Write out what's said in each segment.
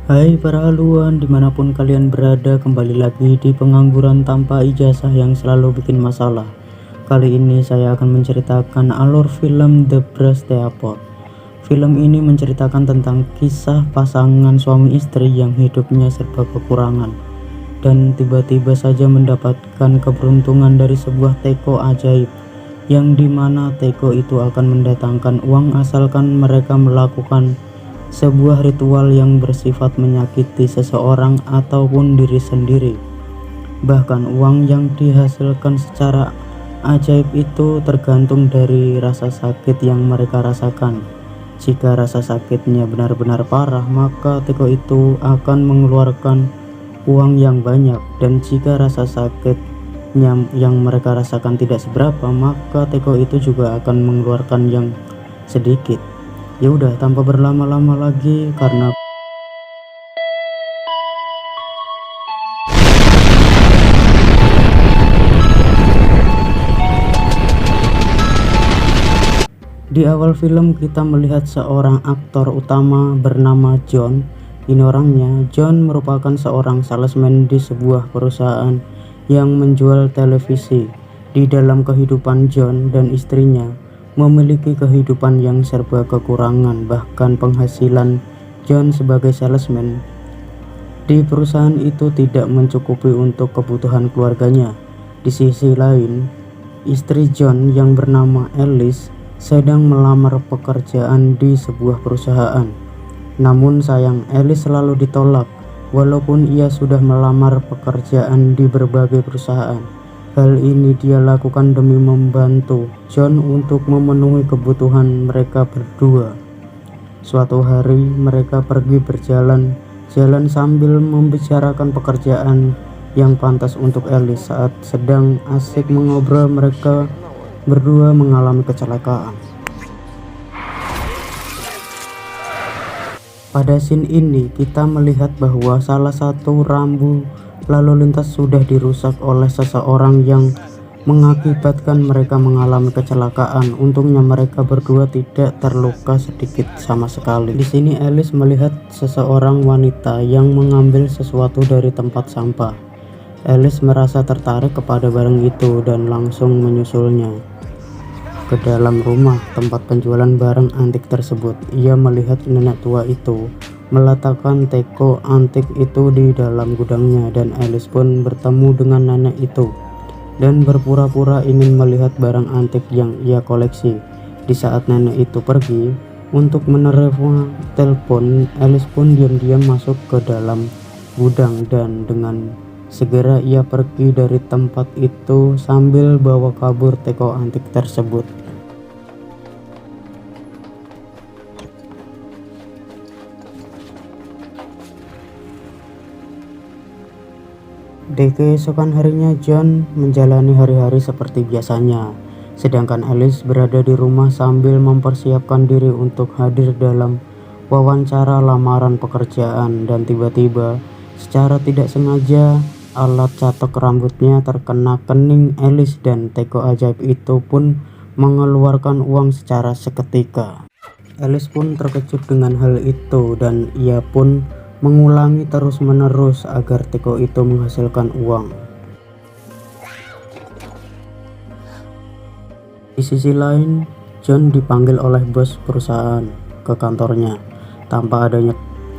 Hai para haluan, dimanapun kalian berada, kembali lagi di pengangguran tanpa ijazah yang selalu bikin masalah. Kali ini saya akan menceritakan alur film The Brass Teapot. Film ini menceritakan tentang kisah pasangan suami istri yang hidupnya serba kekurangan dan tiba-tiba saja mendapatkan keberuntungan dari sebuah teko ajaib, yang dimana teko itu akan mendatangkan uang asalkan mereka melakukan sebuah ritual yang bersifat menyakiti seseorang ataupun diri sendiri. Bahkan uang yang dihasilkan secara ajaib itu tergantung dari rasa sakit yang mereka rasakan. Jika rasa sakitnya benar-benar parah, maka teko itu akan mengeluarkan uang yang banyak, dan jika rasa sakitnya yang mereka rasakan tidak seberapa, maka teko itu juga akan mengeluarkan yang sedikit. Ya udah, tanpa berlama-lama lagi, karena di awal film kita melihat seorang aktor utama bernama John. Ini orangnya. John merupakan seorang salesman di sebuah perusahaan yang menjual televisi. Di dalam kehidupan John dan istrinya memiliki kehidupan yang serba kekurangan, bahkan penghasilan John sebagai salesman di perusahaan itu tidak mencukupi untuk kebutuhan keluarganya. Di sisi lain, istri John yang bernama Alice sedang melamar pekerjaan di sebuah perusahaan. Namun sayang, Alice selalu ditolak walaupun ia sudah melamar pekerjaan di berbagai perusahaan. Hal ini dia lakukan demi membantu John untuk memenuhi kebutuhan mereka berdua. Suatu hari mereka pergi berjalan-jalan sambil membicarakan pekerjaan yang pantas untuk Alice. Saat sedang asik mengobrol, mereka berdua mengalami kecelakaan. Pada scene ini kita melihat bahwa salah satu rambu lalu lintas sudah dirusak oleh seseorang yang mengakibatkan mereka mengalami kecelakaan. Untungnya mereka berdua tidak terluka sedikit sama sekali. Di sini Alice melihat seseorang wanita yang mengambil sesuatu dari tempat sampah. Alice merasa tertarik kepada barang itu dan langsung menyusulnya ke dalam rumah tempat penjualan barang antik tersebut. Ia melihat nenek tua itu meletakkan teko antik itu di dalam gudangnya, dan Alice pun bertemu dengan nenek itu dan berpura-pura ingin melihat barang antik yang ia koleksi. Di saat nenek itu pergi untuk menerima telepon, Alice pun diam-diam masuk ke dalam gudang dan dengan segera ia pergi dari tempat itu sambil bawa kabur teko antik tersebut. Di keesokan harinya, John menjalani hari-hari seperti biasanya, sedangkan Alice berada di rumah sambil mempersiapkan diri untuk hadir dalam wawancara lamaran pekerjaan. Dan tiba-tiba, secara tidak sengaja, alat catok rambutnya terkena kening Alice dan teko ajaib itu pun mengeluarkan uang secara seketika. Alice pun terkejut dengan hal itu dan ia pun mengulangi terus-menerus agar teko itu menghasilkan uang. Di sisi lain, John dipanggil oleh bos perusahaan ke kantornya. Tanpa adanya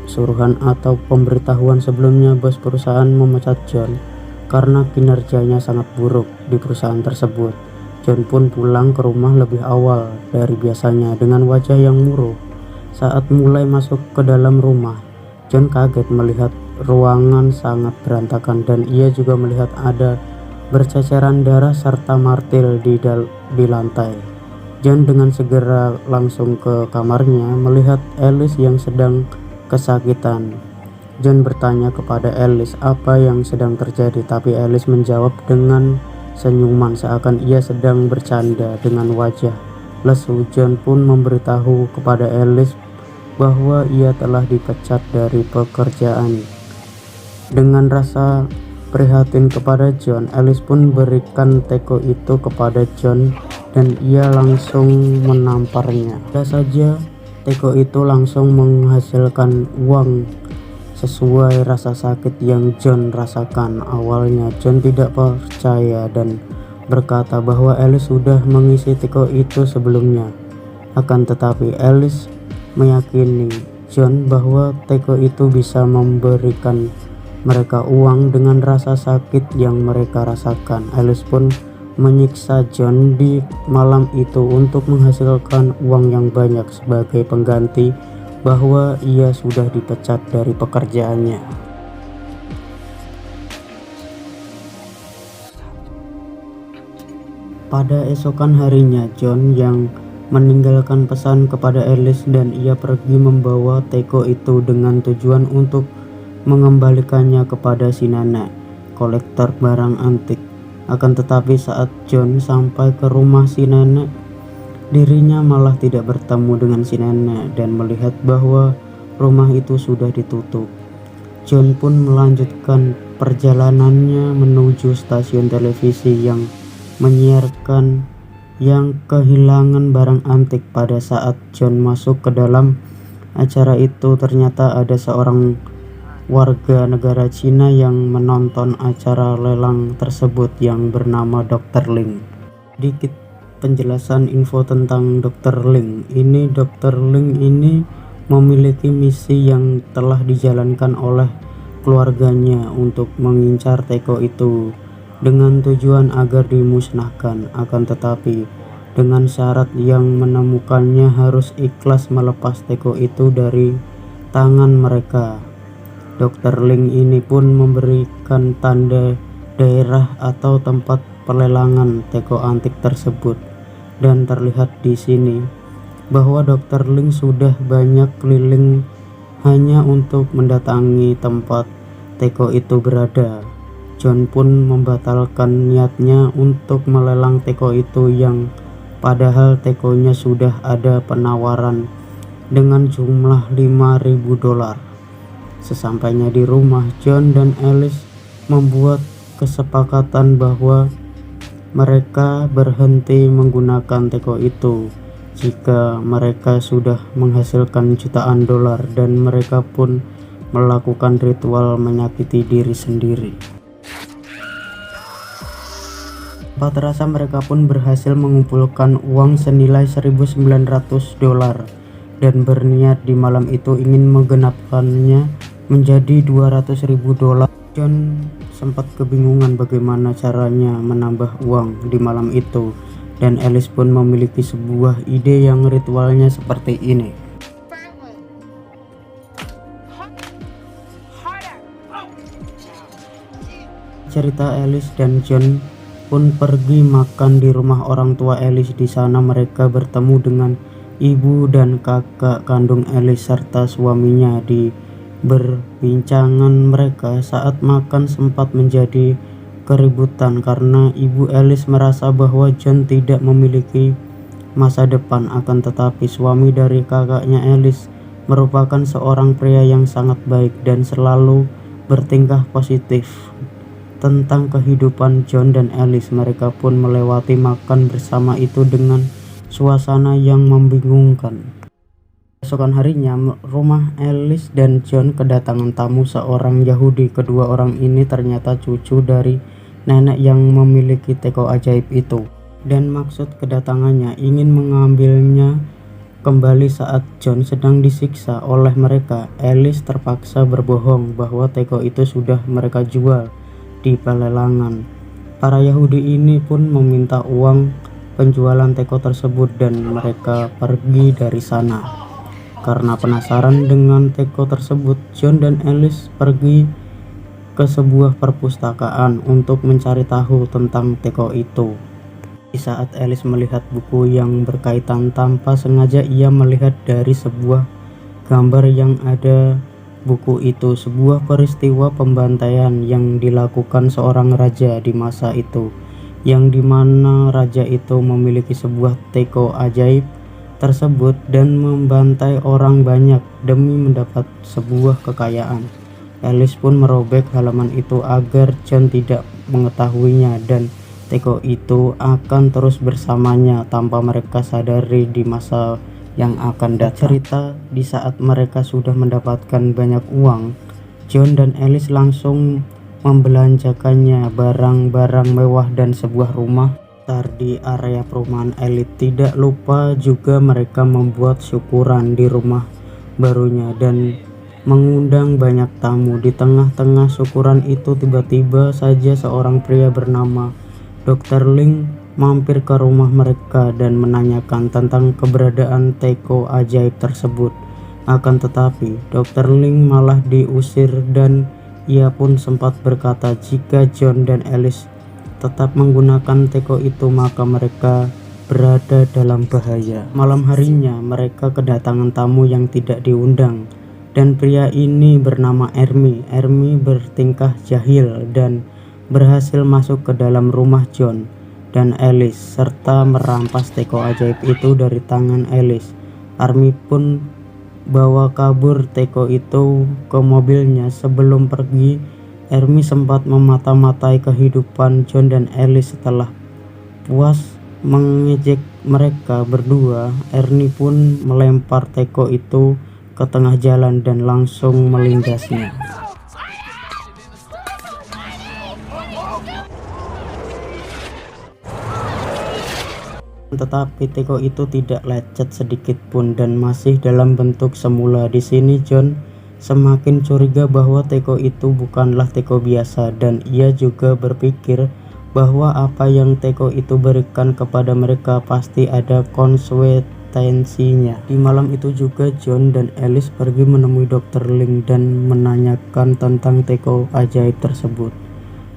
suruhan atau pemberitahuan sebelumnya, bos perusahaan memecat John karena kinerjanya sangat buruk di perusahaan tersebut. John pun pulang ke rumah lebih awal dari biasanya dengan wajah yang murung. Saat mulai masuk ke dalam rumah, John kaget melihat ruangan sangat berantakan dan ia juga melihat ada berceceran darah serta martil di lantai. John dengan segera langsung ke kamarnya melihat Alice yang sedang kesakitan. John bertanya kepada Alice apa yang sedang terjadi, tapi Alice menjawab dengan senyuman seakan ia sedang bercanda. Dengan wajah lesu, John pun memberitahu kepada Alice bahwa ia telah dipecat dari pekerjaan. Dengan rasa prihatin kepada John, Alice pun berikan teko itu kepada John dan ia langsung menamparnya. Tidak saja teko itu langsung menghasilkan uang sesuai rasa sakit yang John rasakan. Awalnya John tidak percaya dan berkata bahwa Alice sudah mengisi teko itu sebelumnya. Akan tetapi Alice meyakini John bahwa teko itu bisa memberikan mereka uang dengan rasa sakit yang mereka rasakan. Alice pun menyiksa John di malam itu untuk menghasilkan uang yang banyak sebagai pengganti bahwa ia sudah dipecat dari pekerjaannya. Pada esokan harinya, John yang meninggalkan pesan kepada Alice dan ia pergi membawa teko itu dengan tujuan untuk mengembalikannya kepada si nenek kolektor barang antik. Akan tetapi saat John sampai ke rumah si nenek, dirinya malah tidak bertemu dengan si nenek dan melihat bahwa rumah itu sudah ditutup. John pun melanjutkan perjalanannya menuju stasiun televisi yang menyiarkan yang kehilangan barang antik. Pada saat John masuk ke dalam acara itu, ternyata ada seorang warga negara Cina yang menonton acara lelang tersebut yang bernama Dr. Ling. Sedikit penjelasan info tentang Dr. Ling ini. Dr. Ling ini memiliki misi yang telah dijalankan oleh keluarganya untuk mengincar teko itu dengan tujuan agar dimusnahkan. Akan tetapi dengan syarat yang menemukannya harus ikhlas melepas teko itu dari tangan mereka. Dr. Ling ini pun memberikan tanda daerah atau tempat pelelangan teko antik tersebut, dan terlihat di sini bahwa Dr. Ling sudah banyak keliling hanya untuk mendatangi tempat teko itu berada. John pun membatalkan niatnya untuk melelang teko itu yang padahal tekonya sudah ada penawaran dengan jumlah $5.000. Sesampainya di rumah, John dan Alice membuat kesepakatan bahwa mereka berhenti menggunakan teko itu jika mereka sudah menghasilkan jutaan dolar, dan mereka pun melakukan ritual menyakiti diri sendiri. Tanpa terasa mereka pun berhasil mengumpulkan uang senilai $1.900 dan berniat di malam itu ingin menggenapkannya menjadi $200.000. John sempat kebingungan bagaimana caranya menambah uang di malam itu, dan Alice pun memiliki sebuah ide yang ritualnya seperti ini. Cerita Alice dan John pun pergi makan di rumah orang tua Alice. Di sana mereka bertemu dengan ibu dan kakak kandung Alice serta suaminya. Di berbincangan mereka saat makan sempat menjadi keributan karena ibu Alice merasa bahwa John tidak memiliki masa depan. Akan tetapi suami dari kakaknya Alice merupakan seorang pria yang sangat baik dan selalu bertingkah positif tentang kehidupan John dan Alice. Mereka pun melewati makan bersama itu dengan suasana yang membingungkan. Esokan harinya, rumah Alice dan John kedatangan tamu seorang Yahudi. Kedua orang ini ternyata cucu dari nenek yang memiliki teko ajaib itu, dan maksud kedatangannya ingin mengambilnya kembali saat John sedang disiksa oleh mereka. Alice terpaksa berbohong bahwa teko itu sudah mereka jual di pelelangan. Para Yahudi ini pun meminta uang penjualan teko tersebut dan mereka pergi dari sana. Karena penasaran dengan teko tersebut, John dan Alice pergi ke sebuah perpustakaan untuk mencari tahu tentang teko itu. Di saat Alice melihat buku yang berkaitan, tanpa sengaja ia melihat dari sebuah gambar yang ada buku itu sebuah peristiwa pembantaian yang dilakukan seorang raja di masa itu, yang dimana raja itu memiliki sebuah teko ajaib tersebut dan membantai orang banyak demi mendapat sebuah kekayaan. Alice pun merobek halaman itu agar John tidak mengetahuinya, dan teko itu akan terus bersamanya tanpa mereka sadari di masa yang akan datang. Cerita di saat mereka sudah mendapatkan banyak uang, John dan Alice langsung membelanjakannya barang-barang mewah dan sebuah rumah di area perumahan elit. Tidak lupa juga mereka membuat syukuran di rumah barunya dan mengundang banyak tamu. Di tengah-tengah syukuran itu tiba-tiba saja seorang pria bernama Dr. Ling mampir ke rumah mereka dan menanyakan tentang keberadaan teko ajaib tersebut. Akan tetapi Dr. Ling malah diusir dan ia pun sempat berkata jika John dan Alice tetap menggunakan teko itu maka mereka berada dalam bahaya. Malam harinya mereka kedatangan tamu yang tidak diundang dan pria ini bernama Ermi. Ermi bertingkah jahil dan berhasil masuk ke dalam rumah John dan Alice serta merampas teko ajaib itu dari tangan Alice. Ermi pun bawa kabur teko itu ke mobilnya. Sebelum pergi, Ermi sempat memata-matai kehidupan John dan Alice. Setelah puas mengejek mereka berdua, Ernie pun melempar teko itu ke tengah jalan dan langsung melindasnya. Tetapi teko itu tidak lecet sedikit pun dan masih dalam bentuk semula. Di sini John semakin curiga bahwa teko itu bukanlah teko biasa dan ia juga berpikir bahwa apa yang teko itu berikan kepada mereka pasti ada konsekuensinya. Di malam itu juga John dan Alice pergi menemui Dr. Ling dan menanyakan tentang teko ajaib tersebut.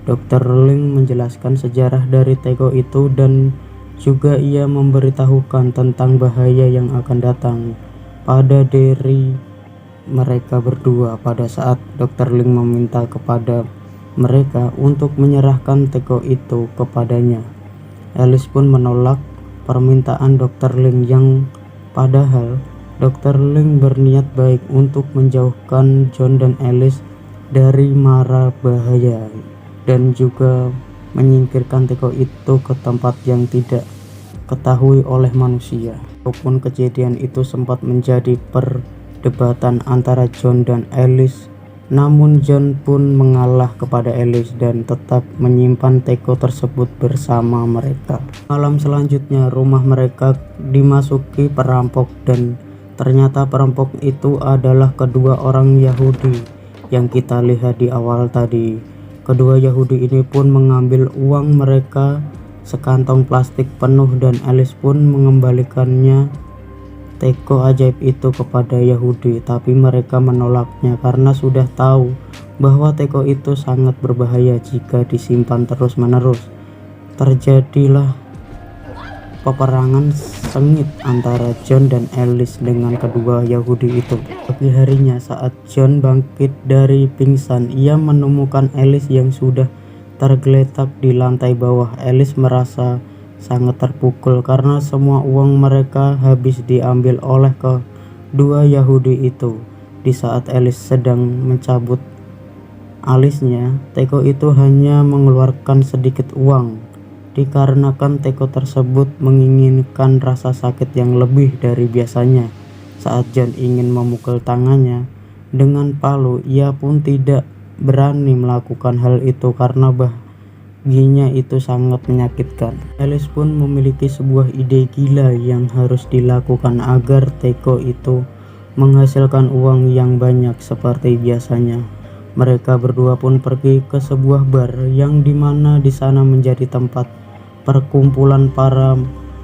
Dr. Ling menjelaskan sejarah dari teko itu dan juga ia memberitahukan tentang bahaya yang akan datang pada diri mereka berdua. Pada saat Dr. Ling meminta kepada mereka untuk menyerahkan teko itu kepadanya, Alice pun menolak permintaan Dr. Ling yang padahal Dr. Ling berniat baik untuk menjauhkan John dan Alice dari mara bahaya dan juga menyingkirkan teko itu ke tempat yang tidak ketahui oleh manusia. Walaupun kejadian itu sempat menjadi perdebatan antara John dan Alice, namun John pun mengalah kepada Alice dan tetap menyimpan teko tersebut bersama mereka. Malam selanjutnya rumah mereka dimasuki perampok dan ternyata perampok itu adalah kedua orang Yahudi yang kita lihat di awal tadi. Kedua Yahudi ini pun mengambil uang mereka sekantong plastik penuh dan Alice pun mengembalikannya teko ajaib itu kepada Yahudi, tapi mereka menolaknya karena sudah tahu bahwa teko itu sangat berbahaya jika disimpan terus-menerus. Terjadilah peperangan sengit antara John dan Alice dengan kedua Yahudi itu. Pagi harinya saat John bangkit dari pingsan, ia menemukan Alice yang sudah tergeletak di lantai bawah. Alice merasa sangat terpukul karena semua uang mereka habis diambil oleh kedua Yahudi itu. Di saat Alice sedang mencabut alisnya, teko itu hanya mengeluarkan sedikit uang. Dikarenakan teko tersebut menginginkan rasa sakit yang lebih dari biasanya. Saat John ingin memukul tangannya dengan palu, ia pun tidak berani melakukan hal itu karena baginya itu sangat menyakitkan. Alice pun memiliki sebuah ide gila yang harus dilakukan agar teko itu menghasilkan uang yang banyak seperti biasanya. Mereka berdua pun pergi ke sebuah bar yang dimana di sana menjadi tempat perkumpulan para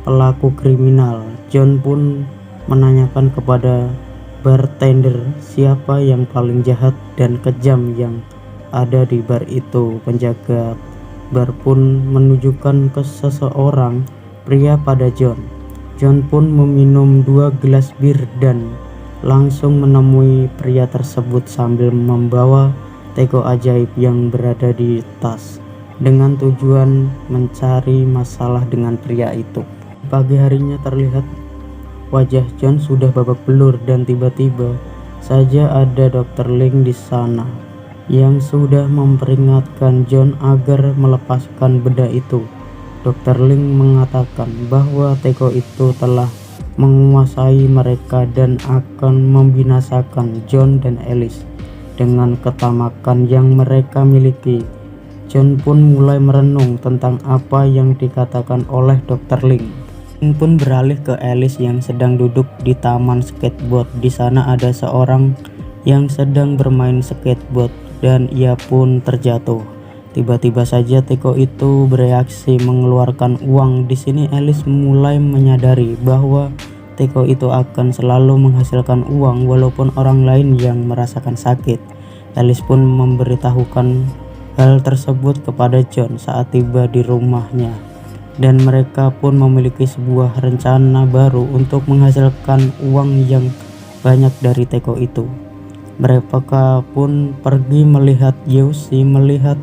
pelaku kriminal. John pun menanyakan kepada bartender siapa yang paling jahat dan kejam yang ada di bar itu. Penjaga bar pun menunjukkan ke seseorang pria pada John. John pun meminum 2 gelas bir dan langsung menemui pria tersebut sambil membawa teko ajaib yang berada di tas dengan tujuan mencari masalah dengan pria itu. Pagi harinya terlihat wajah John sudah babak belur dan tiba-tiba saja ada Dr. Ling di sana yang sudah memperingatkan John agar melepaskan benda itu. Dr. Ling mengatakan bahwa teko itu telah menguasai mereka dan akan membinasakan John dan Alice. dengan ketamakan yang mereka miliki. John pun mulai merenung tentang apa yang dikatakan oleh Dr. Ling. John pun beralih ke Alice yang sedang duduk di taman skateboard. Di sana ada seorang yang sedang bermain skateboard dan ia pun terjatuh. Tiba-tiba saja Teko itu bereaksi mengeluarkan uang. Di sini Alice mulai menyadari bahwa Teko itu akan selalu menghasilkan uang walaupun orang lain yang merasakan sakit. Alice pun memberitahukan hal tersebut kepada John saat tiba di rumahnya, dan mereka pun memiliki sebuah rencana baru untuk menghasilkan uang yang banyak dari Teko itu. Mereka pun pergi melihat Yoshi, melihat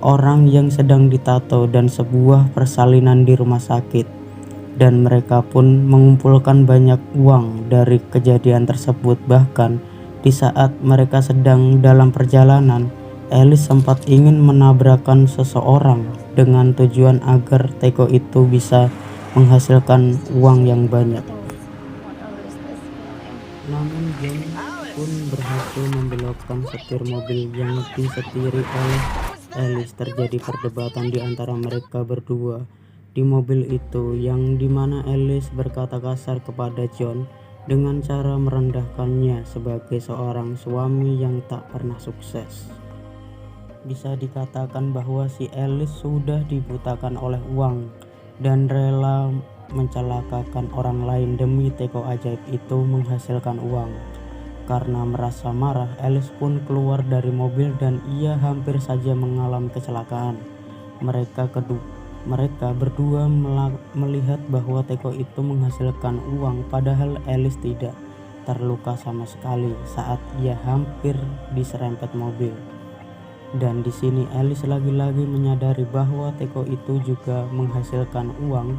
orang yang sedang ditato dan sebuah persalinan di rumah sakit, dan mereka pun mengumpulkan banyak uang dari kejadian tersebut. Bahkan di saat mereka sedang dalam perjalanan, Alice sempat ingin menabrakkan seseorang dengan tujuan agar Teko itu bisa menghasilkan uang yang banyak. Namun John pun berhasil membelokkan setir mobil yang disetiri oleh Alice. Terjadi perdebatan di antara mereka berdua di mobil itu, yang dimana Alice berkata kasar kepada John dengan cara merendahkannya sebagai seorang suami yang tak pernah sukses. Bisa dikatakan bahwa si Alice sudah dibutakan oleh uang dan rela mencelakakan orang lain demi Teko ajaib itu menghasilkan uang. Karena merasa marah, Alice pun keluar dari mobil dan ia hampir saja mengalami kecelakaan. Mereka berdua melihat bahwa Teko itu menghasilkan uang, padahal Alice tidak terluka sama sekali saat ia hampir diserempet mobil. Dan di sini Alice lagi-lagi menyadari bahwa Teko itu juga menghasilkan uang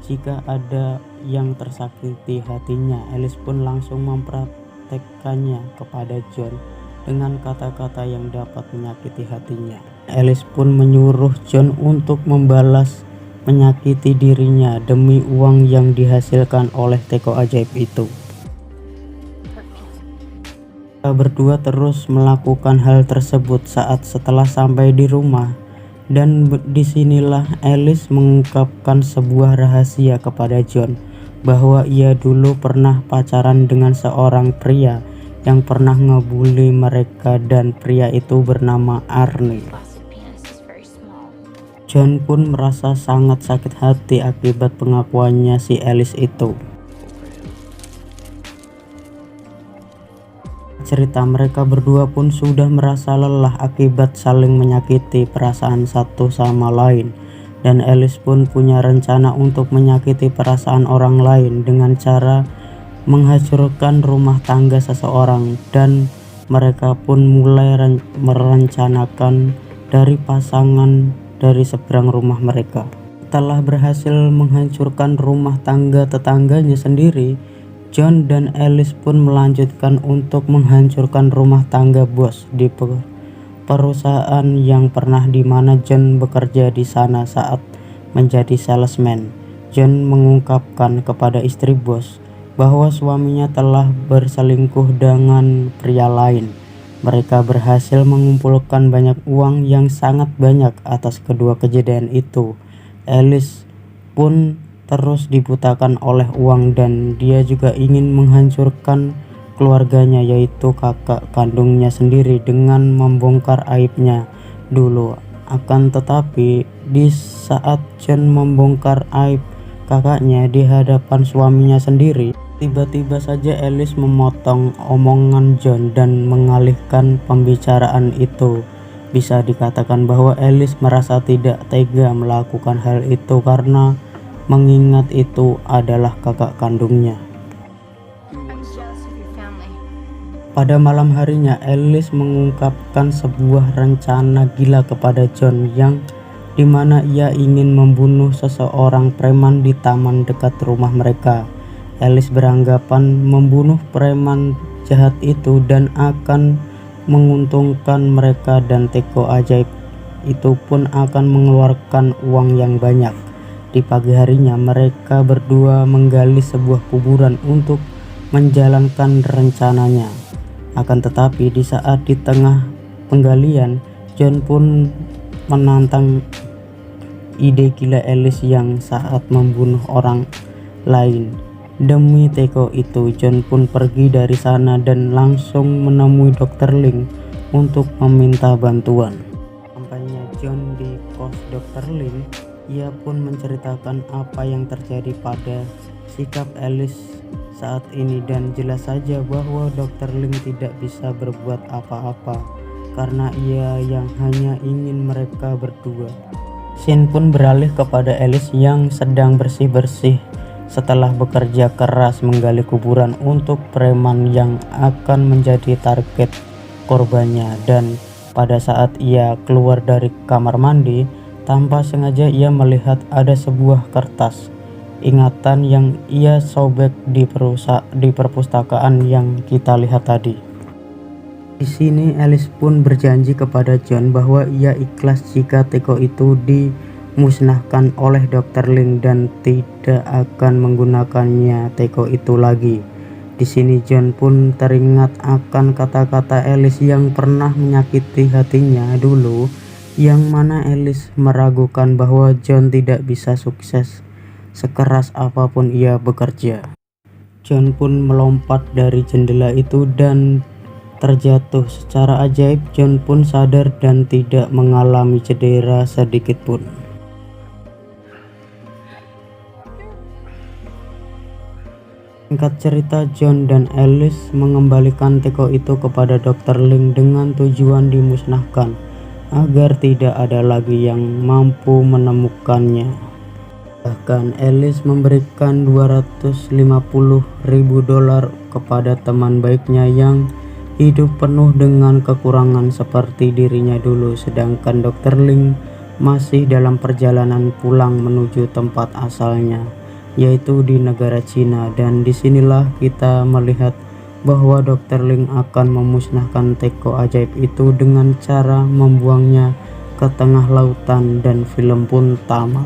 jika ada yang tersakiti hatinya. Alice pun langsung mempraktekkannya kepada John dengan kata-kata yang dapat menyakiti hatinya. Alice pun menyuruh John untuk membalas menyakiti dirinya demi uang yang dihasilkan oleh Teko ajaib itu. Mereka berdua terus melakukan hal tersebut setelah sampai di rumah, dan disinilah Alice mengungkapkan sebuah rahasia kepada John bahwa ia dulu pernah pacaran dengan seorang pria yang pernah ngebully mereka, dan pria itu bernama Arnie. John pun merasa sangat sakit hati akibat pengakuannya si Alice itu. Cerita mereka berdua pun sudah merasa lelah akibat saling menyakiti perasaan satu sama lain, dan Alice pun punya rencana untuk menyakiti perasaan orang lain dengan cara menghancurkan rumah tangga seseorang, dan mereka pun mulai merencanakan dari pasangan dari seberang rumah mereka. Setelah berhasil menghancurkan rumah tangga tetangganya sendiri, John dan Alice pun melanjutkan untuk menghancurkan rumah tangga bos di perusahaan yang pernah dimana John bekerja di sana saat menjadi salesman. John mengungkapkan kepada istri bos bahwa suaminya telah berselingkuh dengan pria lain. Mereka berhasil mengumpulkan banyak uang yang sangat banyak atas kedua kejadian itu. Alice pun terus dibutakan oleh uang, dan dia juga ingin menghancurkan keluarganya, yaitu kakak kandungnya sendiri, dengan membongkar aibnya dulu. Akan tetapi di saat John membongkar aib kakaknya di hadapan suaminya sendiri, tiba-tiba saja Alice memotong omongan John dan mengalihkan pembicaraan itu. Bisa dikatakan bahwa Alice merasa tidak tega melakukan hal itu karena mengingat itu adalah kakak kandungnya. Pada malam harinya, Alice mengungkapkan sebuah rencana gila kepada John, yang dimana ia ingin membunuh seseorang preman di taman dekat rumah mereka. Alice beranggapan membunuh preman jahat itu dan akan menguntungkan mereka, dan Teko ajaib itu pun akan mengeluarkan uang yang banyak. Di pagi harinya, mereka berdua menggali sebuah kuburan untuk menjalankan rencananya. Akan tetapi di saat di tengah penggalian, John pun menantang ide gila Alice yang saat membunuh orang lain. Demi teko itu, John pun pergi dari sana dan langsung menemui Dr. Ling untuk meminta bantuan. Sampainya John di kos Dr. Ling, ia pun menceritakan apa yang terjadi pada sikap Alice saat ini, dan jelas saja bahwa Dr. Ling tidak bisa berbuat apa-apa karena ia yang hanya ingin mereka berdua. Scene pun beralih kepada Alice yang sedang bersih-bersih setelah bekerja keras menggali kuburan untuk preman yang akan menjadi target korbannya, dan pada saat ia keluar dari kamar mandi, tanpa sengaja ia melihat ada sebuah kertas ingatan yang ia sobek di perpustakaan yang kita lihat tadi. Di sini Alice pun berjanji kepada John bahwa ia ikhlas jika teko itu dimusnahkan oleh Dr. Ling dan tidak akan menggunakannya teko itu lagi. Di sini John pun teringat akan kata-kata Alice yang pernah menyakiti hatinya dulu, yang mana Alice meragukan bahwa John tidak bisa sukses sekeras apapun ia bekerja. John pun melompat dari jendela itu dan terjatuh. Secara ajaib John pun sadar dan tidak mengalami cedera sedikit pun. Singkat cerita, John dan Alice mengembalikan teko itu kepada Dr. Ling dengan tujuan dimusnahkan agar tidak ada lagi yang mampu menemukannya. Bahkan Alice memberikan $250.000 kepada teman baiknya yang hidup penuh dengan kekurangan seperti dirinya dulu, sedangkan Dr. Ling masih dalam perjalanan pulang menuju tempat asalnya, yaitu di negara Cina. Dan disinilah kita melihat bahwa Dr. Ling akan memusnahkan teko ajaib itu dengan cara membuangnya ke tengah lautan, dan film pun tamat.